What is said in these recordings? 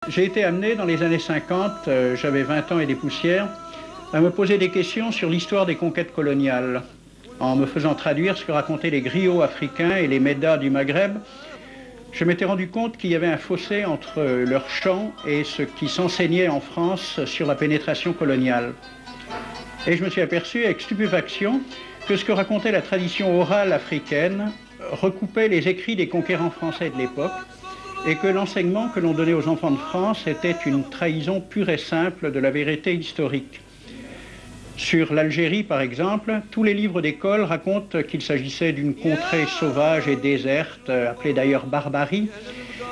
J'ai été amené dans les années 50, j'avais 20 ans et des poussières, à me poser des questions sur l'histoire des conquêtes coloniales. En me faisant traduire ce que racontaient les griots africains et les médas du Maghreb, je m'étais rendu compte qu'il y avait un fossé entre leurs chants et ce qui s'enseignait en France sur la pénétration coloniale. Et je me suis aperçu avec stupéfaction que ce que racontait la tradition orale africaine recoupait les écrits des conquérants français de l'époque et que l'enseignement que l'on donnait aux enfants de France était une trahison pure et simple de la vérité historique. Sur l'Algérie, par exemple, tous les livres d'école racontent qu'il s'agissait d'une contrée sauvage et déserte, appelée d'ailleurs barbarie,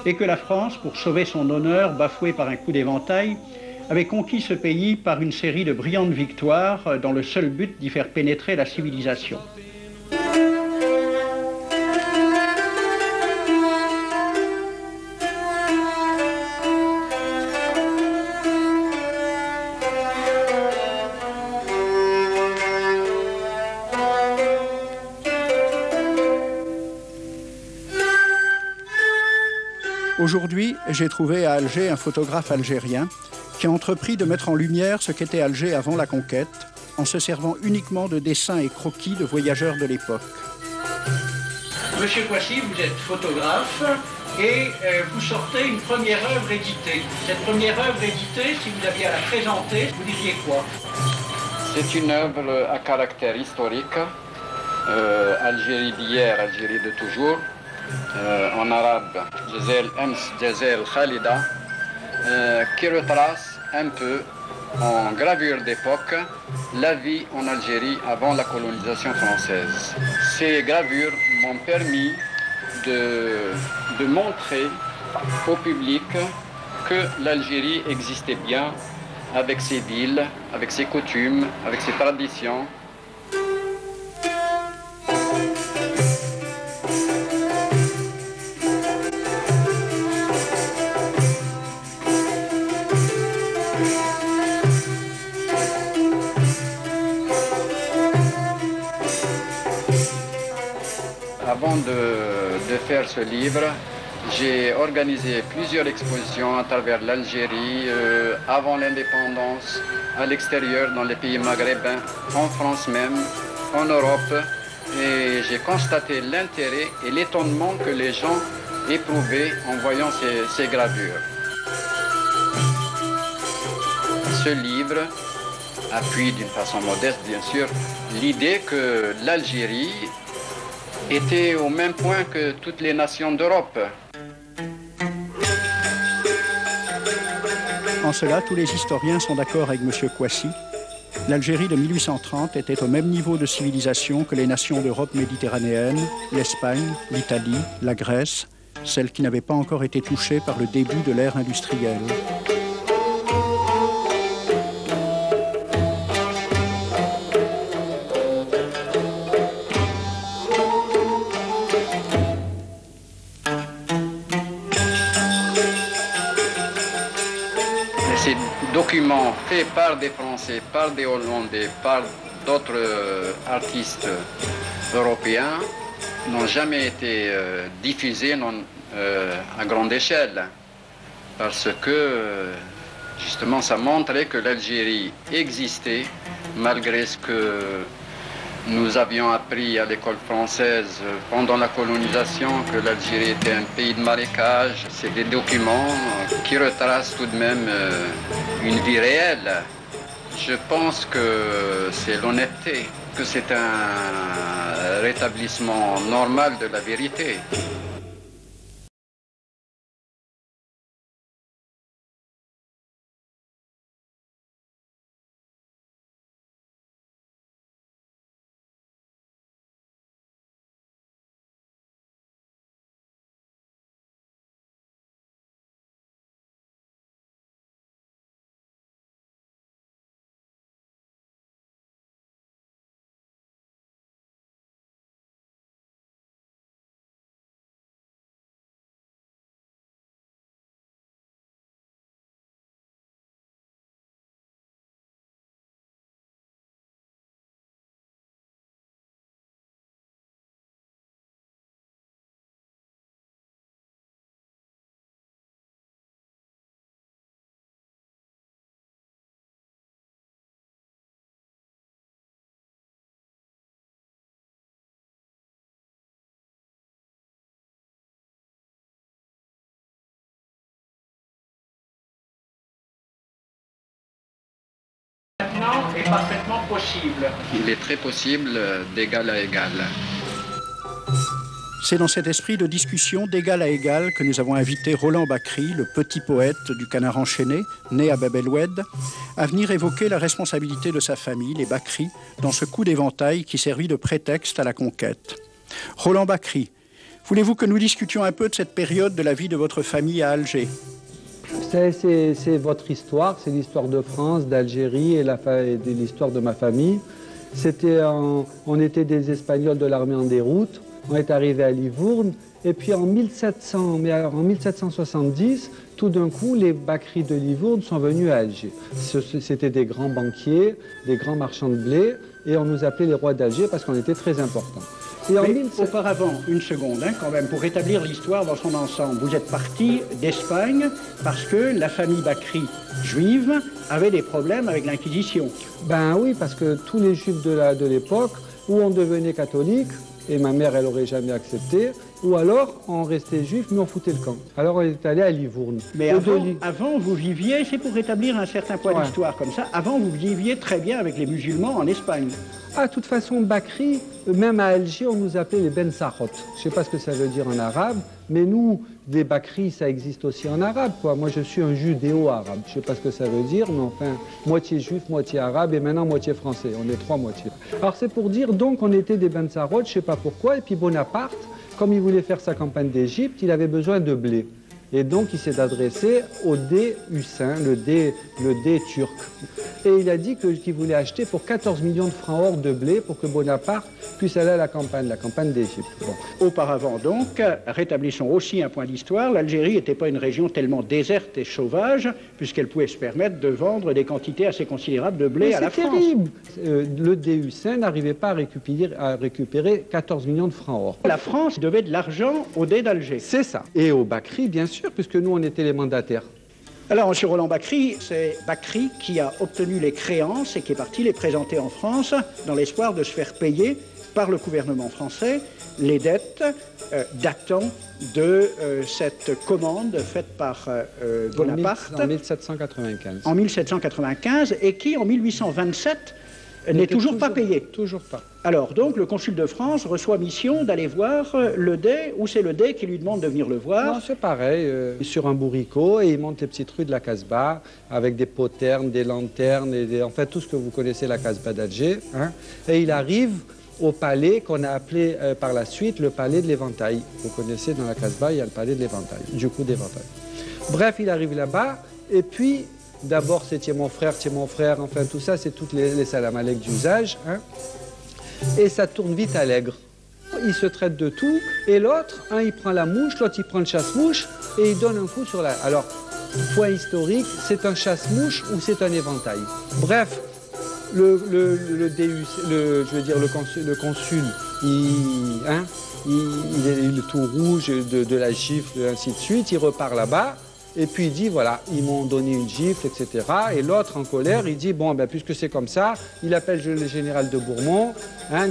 et que la France, pour sauver son honneur bafoué par un coup d'éventail, avait conquis ce pays par une série de brillantes victoires dans le seul but d'y faire pénétrer la civilisation. Aujourd'hui, j'ai trouvé à Alger un photographe algérien qui a entrepris de mettre en lumière ce qu'était Alger avant la conquête, en se servant uniquement de dessins et croquis de voyageurs de l'époque. Monsieur Kouassi, vous êtes photographe et vous sortez une première œuvre éditée. Cette première œuvre éditée, si vous aviez à la présenter, vous diriez quoi? C'est une œuvre à caractère historique, Algérie d'hier, Algérie de toujours. En arabe, Jazel Ems, Jazel Khalida, qui retrace un peu, en gravure d'époque, la vie en Algérie avant la colonisation française. Ces gravures m'ont permis de montrer au public que l'Algérie existait bien, avec ses villes, avec ses coutumes, avec ses traditions. Avant de faire ce livre, j'ai organisé plusieurs expositions à travers l'Algérie, avant l'indépendance, à l'extérieur, dans les pays maghrébins, en France même, en Europe. Et j'ai constaté l'intérêt et l'étonnement que les gens éprouvaient en voyant ces gravures. Ce livre appuie d'une façon modeste, bien sûr, l'idée que l'Algérie était au même point que toutes les nations d'Europe. En cela, tous les historiens sont d'accord avec M. Kouassi. L'Algérie de 1830 était au même niveau de civilisation que les nations d'Europe méditerranéenne, l'Espagne, l'Italie, la Grèce, celles qui n'avaient pas encore été touchées par le début de l'ère industrielle. Ces documents faits par des Français, par des Hollandais, par d'autres artistes européens n'ont jamais été diffusés à grande échelle parce que justement ça montrait que l'Algérie existait malgré ce que nous avions appris à l'école française pendant la colonisation que l'Algérie était un pays de marécage. C'est des documents qui retracent tout de même une vie réelle. Je pense que c'est l'honnêteté, que c'est un rétablissement normal de la vérité. maintenant est parfaitement possible. Il est très possible d'égal à égal. C'est dans cet esprit de discussion d'égal à égal que nous avons invité Roland Bacri, le petit poète du Canard enchaîné, né à Bab el-Oued, à venir évoquer la responsabilité de sa famille, les Bacri, dans ce coup d'éventail qui servit de prétexte à la conquête. Roland Bacri, voulez-vous que nous discutions un peu de cette période de la vie de votre famille à Alger? C'est votre histoire, c'est l'histoire de France, d'Algérie et de l'histoire de ma famille. On était des Espagnols de l'armée en déroute. On est arrivé à Livourne, et puis en 1770, tout d'un coup, les Bacri de Livourne sont venus à Alger. C'était des grands banquiers, des grands marchands de blé, et on nous appelait les rois d'Alger parce qu'on était très importants. Mais auparavant, une seconde, quand même, pour rétablir l'histoire dans son ensemble, vous êtes parti d'Espagne parce que la famille Bacri juive avait des problèmes avec l'Inquisition. Ben oui, parce que tous les juifs de l'époque, où on devenait catholique, et ma mère, elle n'aurait jamais accepté, ou alors on restait juif, mais on foutait le camp. Alors on est allé à Livourne. Mais avant, vous viviez, c'est pour rétablir un certain poids d'histoire comme ça, avant vous viviez très bien avec les musulmans en Espagne. Ah, de toute façon, Bacri, même à Alger, on nous appelait les Ben Sarot. Je ne sais pas ce que ça veut dire en arabe, mais nous, des Bacri, ça existe aussi en arabe, quoi. Moi, je suis un judéo-arabe. Je ne sais pas ce que ça veut dire, mais enfin, moitié juif, moitié arabe, et maintenant moitié français. On est trois moitiés. Alors, c'est pour dire, donc, on était des Ben Sarot, je ne sais pas pourquoi, et puis Bonaparte, comme il voulait faire sa campagne d'Égypte, il avait besoin de blé. Et donc, il s'est adressé au Dey Hussein, le Dey turc. Et il a dit qu'il voulait acheter pour 14 millions de francs or de blé pour que Bonaparte puisse aller à la campagne d'Égypte. Bon. Auparavant donc, rétablissons aussi un point d'histoire, l'Algérie n'était pas une région tellement déserte et sauvage, puisqu'elle pouvait se permettre de vendre des quantités assez considérables de blé à la France. C'est terrible. Le Dey Hussein n'arrivait pas à récupérer 14 millions de francs or. La France devait de l'argent au Dey d'Alger. C'est ça. Et au Bacri, bien sûr, puisque nous, on était les mandataires. Alors, M. Roland Bacri, c'est Bacri qui a obtenu les créances et qui est parti les présenter en France dans l'espoir de se faire payer par le gouvernement français les dettes datant de cette commande faite par Bonaparte en 1795. En 1795 et qui, en 1827, n'est toujours pas payé. Toujours pas. Alors, donc, le consul de France reçoit mission d'aller voir le Dey, ou c'est le Dey qui lui demande de venir le voir? Non, c'est pareil, sur un bourricot, et il monte les petites rues de la Casbah, avec des poternes, des lanternes, et en fait, tout ce que vous connaissez la Casbah d'Alger. Hein, et il arrive au palais qu'on a appelé par la suite le palais de l'Éventail. Vous connaissez, dans la Casbah, il y a le palais de l'Éventail, du coup d'Éventail. Bref, il arrive là-bas, et puis... D'abord, c'est tiens mon frère, enfin tout ça, c'est toutes les salam alek d'usage. Hein. Et ça tourne vite à l'aigre. Ils se traitent de tout, et l'autre, il prend la mouche, l'autre, il prend le chasse-mouche, et il donne un coup sur la... Alors, point historique, c'est un chasse-mouche ou c'est un éventail. Bref, le consul, il est tout rouge de la gifle, et ainsi de suite, il repart là-bas. Et puis il dit, voilà, ils m'ont donné une gifle, etc. Et l'autre, en colère, il dit, bon, ben, puisque c'est comme ça, il appelle le général de Bourmont,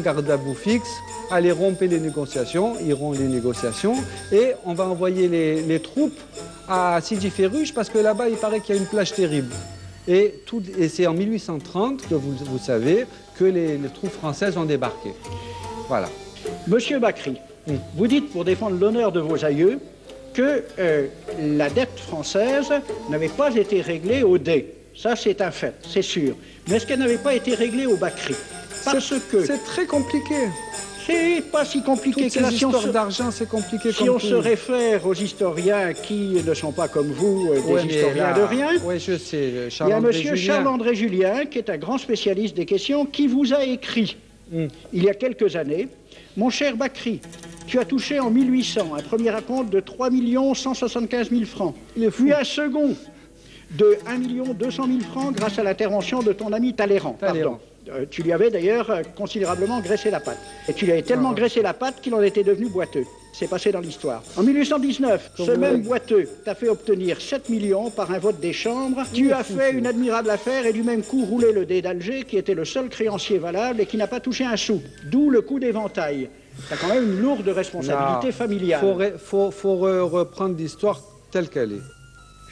garde à bout fixe, allez rompre les négociations, ils rompent les négociations, et on va envoyer les troupes à Sidi Ferruche, parce que là-bas, il paraît qu'il y a une plage terrible. Et c'est en 1830 que vous savez que les troupes françaises ont débarqué. Voilà. Monsieur Bacri, vous dites, pour défendre l'honneur de vos aïeux, que la dette française n'avait pas été réglée au Dey. Ça, c'est un fait, c'est sûr. Mais est-ce qu'elle n'avait pas été réglée au Bacri? Parce que... C'est très compliqué. C'est pas si compliqué que la histoires d'argent, c'est compliqué si on se réfère aux historiens qui ne sont pas comme vous, des historiens de rien. Oui, je sais. Il y a monsieur Charles-André Julien, qui est un grand spécialiste des questions, qui vous a écrit, il y a quelques années, « Mon cher Bacri, tu as touché en 1800 un premier acompte de 3 175 000 francs, puis un second de 1 200 000 francs grâce à l'intervention de ton ami Talleyrand. Pardon. Tu lui avais d'ailleurs considérablement graissé la patte. Et tu lui avais tellement graissé la patte qu'il en était devenu boiteux. C'est passé dans l'histoire. En 1819, ce même boiteux t'a fait obtenir 7 millions par un vote des chambres. Tu as fait une admirable affaire et du même coup roulé le Dey d'Alger, qui était le seul créancier valable et qui n'a pas touché un sou. D'où le coup d'éventail. Tu as quand même une lourde responsabilité familiale. Faut reprendre l'histoire telle qu'elle est.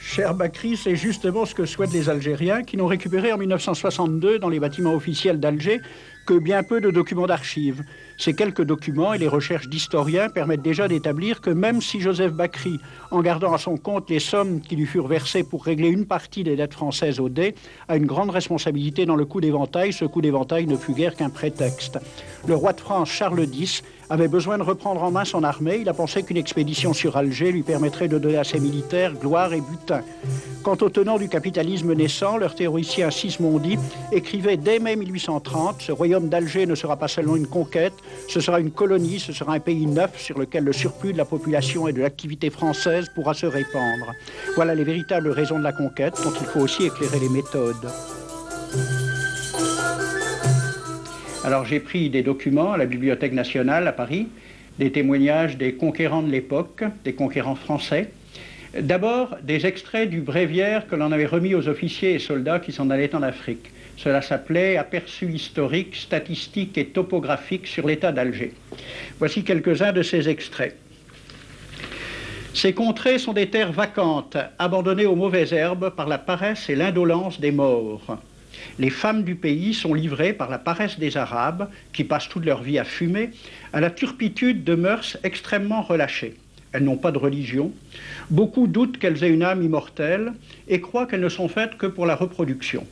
Cher Bakri, c'est justement ce que souhaitent les Algériens qui n'ont récupéré en 1962 dans les bâtiments officiels d'Alger que bien peu de documents d'archives. Ces quelques documents et les recherches d'historiens permettent déjà d'établir que même si Joseph Bakri, en gardant à son compte les sommes qui lui furent versées pour régler une partie des dettes françaises au dé, a une grande responsabilité dans le coup d'éventail, ce coup d'éventail ne fut guère qu'un prétexte. Le roi de France, Charles X, avait besoin de reprendre en main son armée. Il a pensé qu'une expédition sur Alger lui permettrait de donner à ses militaires gloire et butin. Quant aux tenants du capitalisme naissant, leur théoricien Sismondi écrivait dès mai 1830 « Ce royaume d'Alger ne sera pas seulement une conquête, ce sera une colonie, ce sera un pays neuf sur lequel le surplus de la population et de l'activité française pourra se répandre. » Voilà les véritables raisons de la conquête dont il faut aussi éclairer les méthodes. Alors j'ai pris des documents à la Bibliothèque nationale à Paris, des témoignages des conquérants de l'époque, des conquérants français. D'abord, des extraits du bréviaire que l'on avait remis aux officiers et soldats qui s'en allaient en Afrique. Cela s'appelait « Aperçu historique, statistique et topographique sur l'état d'Alger ». Voici quelques-uns de ces extraits. Ces contrées sont des terres vacantes, abandonnées aux mauvaises herbes par la paresse et l'indolence des morts. Les femmes du pays sont livrées par la paresse des Arabes, qui passent toute leur vie à fumer, à la turpitude de mœurs extrêmement relâchées. Elles n'ont pas de religion. Beaucoup doutent qu'elles aient une âme immortelle et croient qu'elles ne sont faites que pour la reproduction.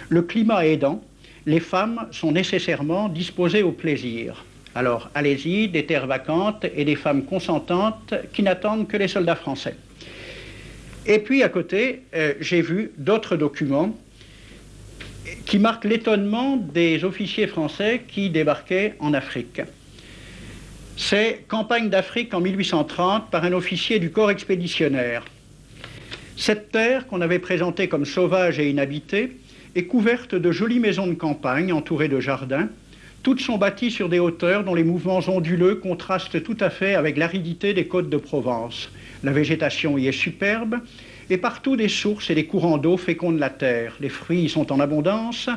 Le climat aidant, les femmes sont nécessairement disposées au plaisir. Alors, allez-y, des terres vacantes et des femmes consentantes qui n'attendent que les soldats français. Et puis, à côté, j'ai vu d'autres documents qui marquent l'étonnement des officiers français qui débarquaient en Afrique. C'est Campagne d'Afrique en 1830 par un officier du corps expéditionnaire. Cette terre, qu'on avait présentée comme sauvage et inhabitée, est couverte de jolies maisons de campagne entourées de jardins. Toutes sont bâties sur des hauteurs dont les mouvements onduleux contrastent tout à fait avec l'aridité des côtes de Provence. La végétation y est superbe, et partout des sources et des courants d'eau fécondent la terre. Les fruits y sont en abondance.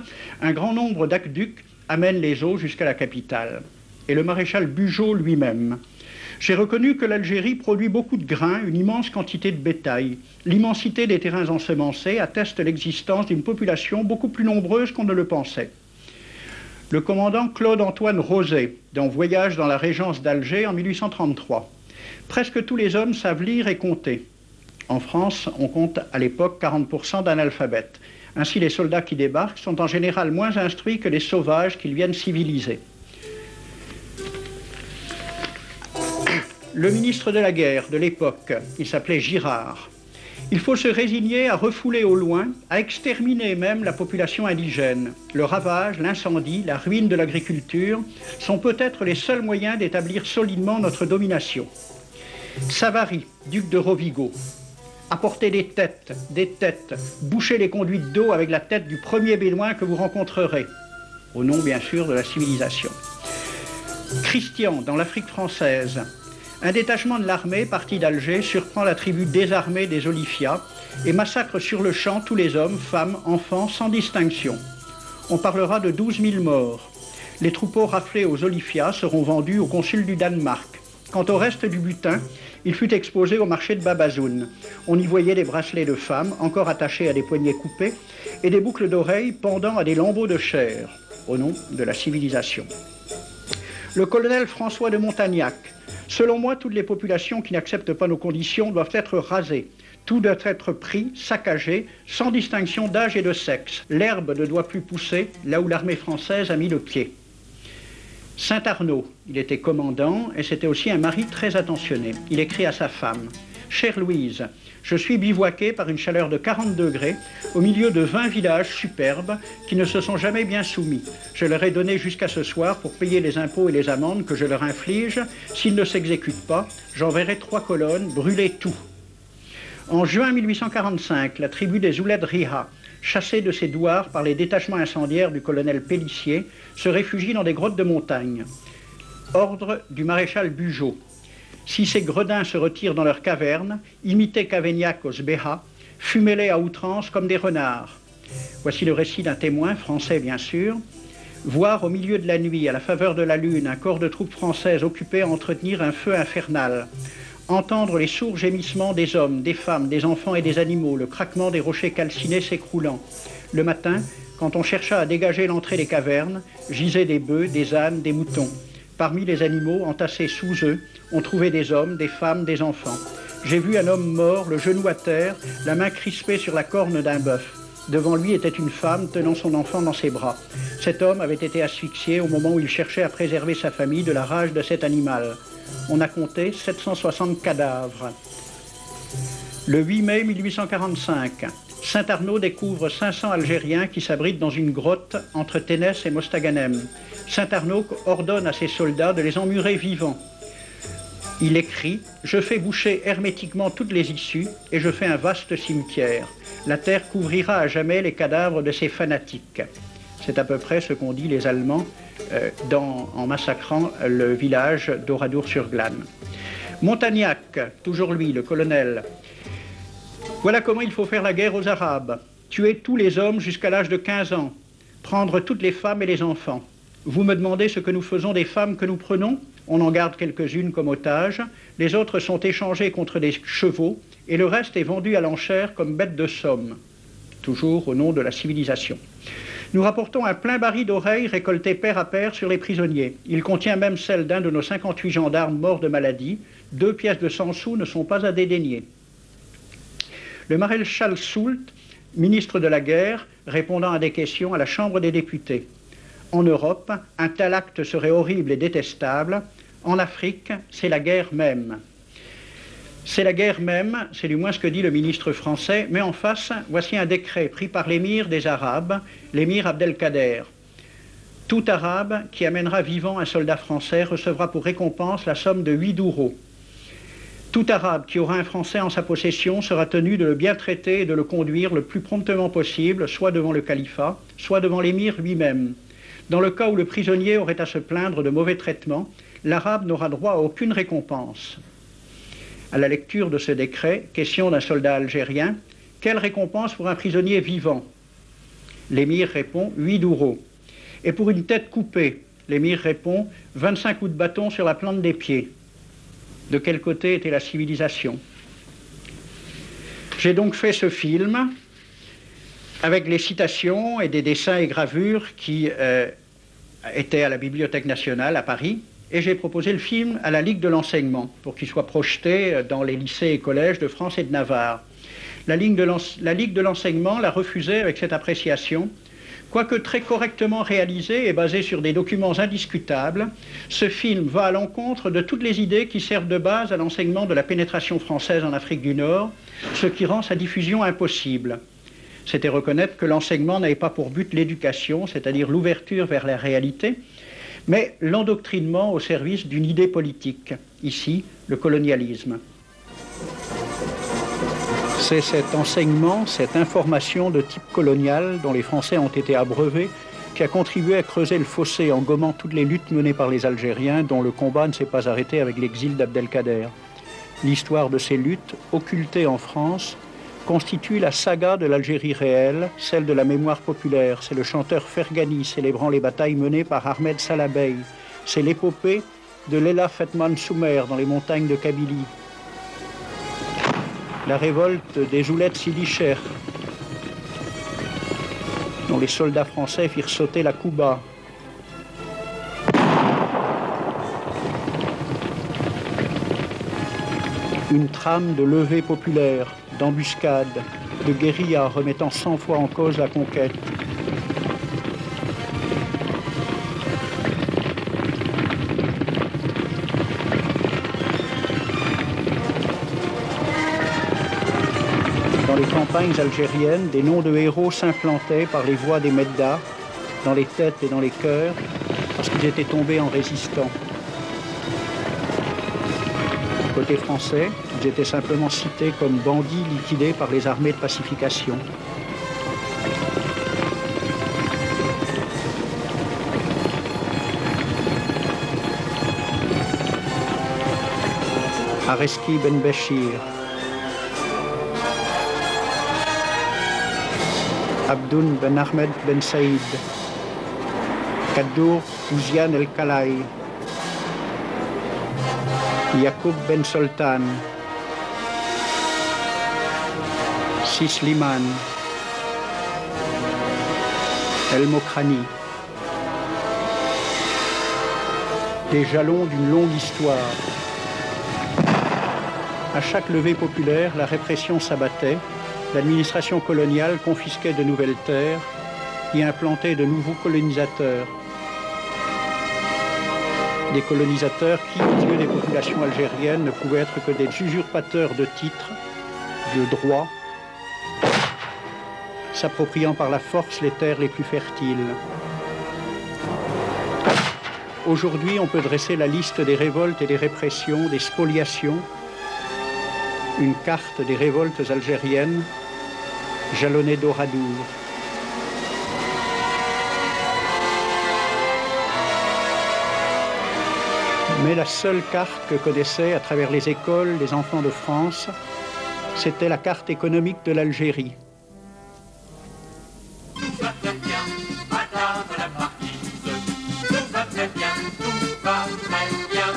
Un grand nombre d'aqueducs amènent les eaux jusqu'à la capitale. Et le maréchal Bugeaud lui-même. J'ai reconnu que l'Algérie produit beaucoup de grains, une immense quantité de bétail. L'immensité des terrains ensemencés atteste l'existence d'une population beaucoup plus nombreuse qu'on ne le pensait. Le commandant Claude-Antoine Roset, dans Voyage dans la Régence d'Alger en 1833. Presque tous les hommes savent lire et compter. En France, on compte à l'époque 40% d'analphabètes. Ainsi, les soldats qui débarquent sont en général moins instruits que les sauvages qu'ils viennent civiliser. Le ministre de la guerre de l'époque, il s'appelait Girard. Il faut se résigner à refouler au loin, à exterminer même la population indigène. Le ravage, l'incendie, la ruine de l'agriculture sont peut-être les seuls moyens d'établir solidement notre domination. Savary, duc de Rovigo, apportez des têtes, bouchez les conduites d'eau avec la tête du premier bédouin que vous rencontrerez, au nom bien sûr de la civilisation. Christian, dans l'Afrique française, un détachement de l'armée parti d'Alger surprend la tribu désarmée des Olifias et massacre sur le champ tous les hommes, femmes, enfants, sans distinction. On parlera de 12 000 morts. Les troupeaux raflés aux Olifias seront vendus au consul du Danemark. Quant au reste du butin, il fut exposé au marché de Babazoun. On y voyait des bracelets de femmes, encore attachés à des poignets coupés, et des boucles d'oreilles pendant à des lambeaux de chair, au nom de la civilisation. Le colonel François de Montagnac. Selon moi, toutes les populations qui n'acceptent pas nos conditions doivent être rasées. Tout doit être pris, saccagé, sans distinction d'âge et de sexe. L'herbe ne doit plus pousser là où l'armée française a mis le pied. Saint-Arnaud, il était commandant et c'était aussi un mari très attentionné. Il écrit à sa femme « Chère Louise, je suis bivouaqué par une chaleur de 40 degrés au milieu de 20 villages superbes qui ne se sont jamais bien soumis. Je leur ai donné jusqu'à ce soir pour payer les impôts et les amendes que je leur inflige. S'ils ne s'exécutent pas, j'enverrai 3 colonnes brûler tout. » En juin 1845, la tribu des Ouled Riha, chassée de ses douars par les détachements incendiaires du colonel Pélissier, se réfugie dans des grottes de montagne. Ordre du maréchal Bugeaud. Si ces gredins se retirent dans leurs cavernes, imitez Cavaignac au Sbeha, fumez-les à outrance comme des renards. Voici le récit d'un témoin, français bien sûr. Voir au milieu de la nuit, à la faveur de la lune, un corps de troupes françaises occupé à entretenir un feu infernal. entendre les sourds gémissements des hommes, des femmes, des enfants et des animaux, le craquement des rochers calcinés s'écroulant. Le matin, quand on chercha à dégager l'entrée des cavernes, gisaient des bœufs, des ânes, des moutons. Parmi les animaux, entassés sous eux, on trouvait des hommes, des femmes, des enfants. J'ai vu un homme mort, le genou à terre, la main crispée sur la corne d'un bœuf. Devant lui était une femme tenant son enfant dans ses bras. Cet homme avait été asphyxié au moment où il cherchait à préserver sa famille de la rage de cet animal. On a compté 760 cadavres. Le 8 mai 1845, Saint-Arnaud découvre 500 Algériens qui s'abritent dans une grotte entre Ténès et Mostaganem. Saint-Arnaud ordonne à ses soldats de les emmurer vivants. Il écrit « Je fais boucher hermétiquement toutes les issues et je fais un vaste cimetière. La terre couvrira à jamais les cadavres de ces fanatiques. » C'est à peu près ce qu'ont dit les Allemands en massacrant le village d'Oradour-sur-Glane. Montagnac, toujours lui, le colonel. Voilà comment il faut faire la guerre aux Arabes. Tuer tous les hommes jusqu'à l'âge de 15 ans. Prendre toutes les femmes et les enfants. Vous me demandez ce que nous faisons des femmes que nous prenons? On en garde quelques-unes comme otages. Les autres sont échangées contre des chevaux et le reste est vendu à l'enchère comme bête de somme. Toujours au nom de la civilisation. Nous rapportons un plein baril d'oreilles récolté paire à paire sur les prisonniers. Il contient même celle d'un de nos 58 gendarmes morts de maladie. 2 pièces de 100 sous ne sont pas à dédaigner. Le maréchal Soult, ministre de la guerre, répondant à des questions à la Chambre des députés. En Europe, un tel acte serait horrible et détestable. En Afrique, c'est la guerre même. C'est la guerre même, c'est du moins ce que dit le ministre français, mais en face, voici un décret pris par l'émir des Arabes, l'émir Abdelkader. Tout Arabe qui amènera vivant un soldat français recevra pour récompense la somme de 8 douros. Tout Arabe qui aura un Français en sa possession sera tenu de le bien traiter et de le conduire le plus promptement possible, soit devant le califat, soit devant l'émir lui-même. Dans le cas où le prisonnier aurait à se plaindre de mauvais traitements, l'Arabe n'aura droit à aucune récompense. À la lecture de ce décret, question d'un soldat algérien, quelle récompense pour un prisonnier vivant? L'émir répond 8 douros. Et pour une tête coupée, l'émir répond 25 coups de bâton sur la plante des pieds. De quel côté était la civilisation? J'ai donc fait ce film avec les citations et des dessins et gravures qui étaient à la Bibliothèque nationale à Paris, et j'ai proposé le film à la Ligue de l'enseignement pour qu'il soit projeté dans les lycées et collèges de France et de Navarre. La Ligue de l'enseignement l'a refusé avec cette appréciation. Quoique très correctement réalisé et basé sur des documents indiscutables, ce film va à l'encontre de toutes les idées qui servent de base à l'enseignement de la pénétration française en Afrique du Nord, ce qui rend sa diffusion impossible. C'était reconnaître que l'enseignement n'avait pas pour but l'éducation, c'est-à-dire l'ouverture vers la réalité, mais l'endoctrinement au service d'une idée politique, ici le colonialisme. C'est cet enseignement, cette information de type colonial dont les Français ont été abreuvés qui a contribué à creuser le fossé en gommant toutes les luttes menées par les Algériens dont le combat ne s'est pas arrêté avec l'exil d'Abdelkader. L'histoire de ces luttes, occultées en France, constitue la saga de l'Algérie réelle, celle de la mémoire populaire. C'est le chanteur Fergani célébrant les batailles menées par Ahmed Salah Bey. C'est l'épopée de Leila Fetman Soumer dans les montagnes de Kabylie. La révolte des Oulettes Sidi Cher, dont les soldats français firent sauter la Kouba. Une trame de levée populaire, d'embuscade, de guérilla remettant 100 fois en cause la conquête. Dans les campagnes algériennes, des noms de héros s'implantaient par les voix des meddas, dans les têtes et dans les cœurs, parce qu'ils étaient tombés en résistant. Côté français, ils étaient simplement cités comme bandits liquidés par les armées de pacification. Areski Ben Béchir, Abdoun Ben Ahmed Ben Saïd, Kaddour Ouziane El Kalaï, Yacoub Ben Soltan, Sisliman, El Mokrani. Des jalons d'une longue histoire. À chaque levée populaire, la répression s'abattait, l'administration coloniale confisquait de nouvelles terres y implantait de nouveaux colonisateurs. Des colonisateurs qui, aux yeux des populations algériennes, ne pouvaient être que des usurpateurs de titres, de droits, s'appropriant par la force les terres les plus fertiles. Aujourd'hui, on peut dresser la liste des révoltes et des répressions, des spoliations, une carte des révoltes algériennes, jalonnée d'oradours. Mais la seule carte que connaissaient à travers les écoles les enfants de France, c'était la carte économique de l'Algérie.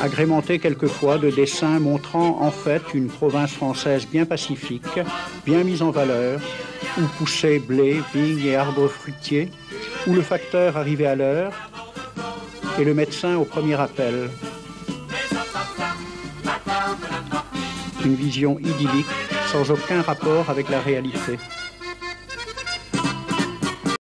Agrémentée quelquefois de dessins montrant en fait une province française bien pacifique, bien mise en valeur, où poussaient blé, vignes et arbres fruitiers, où le facteur arrivait à l'heure et le médecin au premier appel. Une vision idyllique, sans aucun rapport avec la réalité.